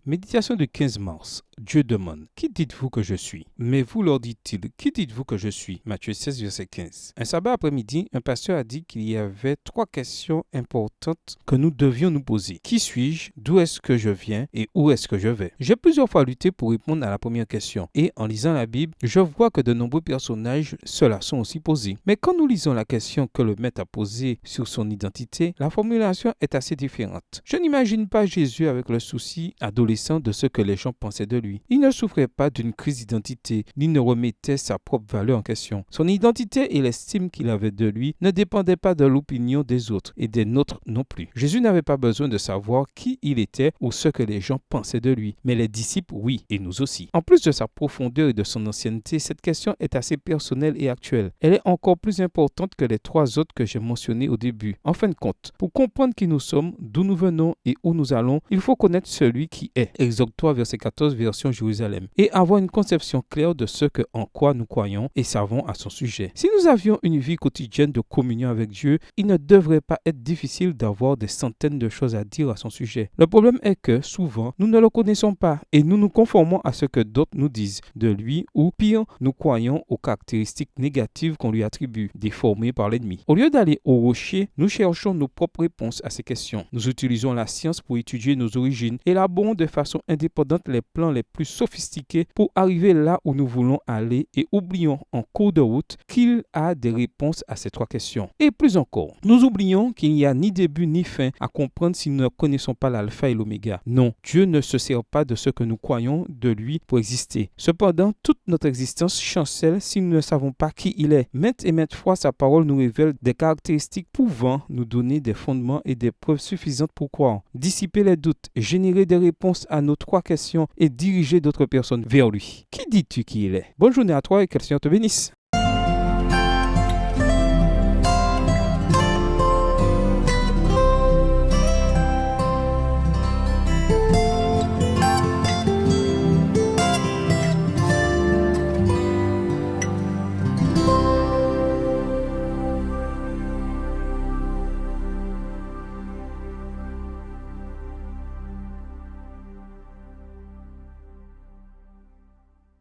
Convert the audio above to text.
Méditation du 15 mars. Dieu demande, qui dites-vous que je suis? Mais vous leur dit-il, qui dites-vous que je suis? Matthieu 16, verset 15. Un sabbat après-midi, un pasteur a dit qu'il y avait 3 questions importantes que nous devions nous poser. Qui suis-je? D'où est-ce que je viens? Et où est-ce que je vais? J'ai plusieurs fois lutté pour répondre à la première question. Et en lisant la Bible, je vois que de nombreux personnages se la sont aussi posés. Mais quand nous lisons la question que le maître a posée sur son identité, la formulation est assez différente. Je n'imagine pas Jésus avec le souci adolescent de ce que les gens pensaient de lui. Il ne souffrait pas d'une crise d'identité, ni ne remettait sa propre valeur en question. Son identité et l'estime qu'il avait de lui ne dépendaient pas de l'opinion des autres et des nôtres non plus. Jésus n'avait pas besoin de savoir qui il était ou ce que les gens pensaient de lui, mais les disciples, oui, et nous aussi. En plus de sa profondeur et de son ancienneté, cette question est assez personnelle et actuelle. Elle est encore plus importante que les 3 autres que j'ai mentionnées au début. En fin de compte, pour comprendre qui nous sommes, d'où nous venons et où nous allons, il faut connaître celui qui est. Exode 3, verset 14, version Jérusalem. Et avoir une conception claire de ce en quoi nous croyons et savons à son sujet. Si nous avions une vie quotidienne de communion avec Dieu, il ne devrait pas être difficile d'avoir des centaines de choses à dire à son sujet. Le problème est que, souvent, nous ne le connaissons pas et nous nous conformons à ce que d'autres nous disent de lui ou, pire, nous croyons aux caractéristiques négatives qu'on lui attribue, déformées par l'ennemi. Au lieu d'aller au rocher, nous cherchons nos propres réponses à ces questions. Nous utilisons la science pour étudier nos origines, élaborons de façon indépendante les plans les plus sophistiqués pour arriver là où nous voulons aller et oublions en cours de route qu'il a des réponses à ces 3 questions. Et plus encore, nous oublions qu'il n'y a ni début ni fin à comprendre si nous ne connaissons pas l'alpha et l'oméga. Non, Dieu ne se sert pas de ce que nous croyons de lui pour exister. Cependant, toute notre existence chancelle si nous ne savons pas qui il est. Maintes et maintes fois, sa parole nous révèle des caractéristiques pouvant nous donner des fondements et des preuves suffisantes pour croire. Dissiper les doutes, générer des réponses à nos 3 questions et diriger d'autres personnes vers lui. Qui dis-tu qu'il est? Bonne journée à toi et que le Seigneur te bénisse.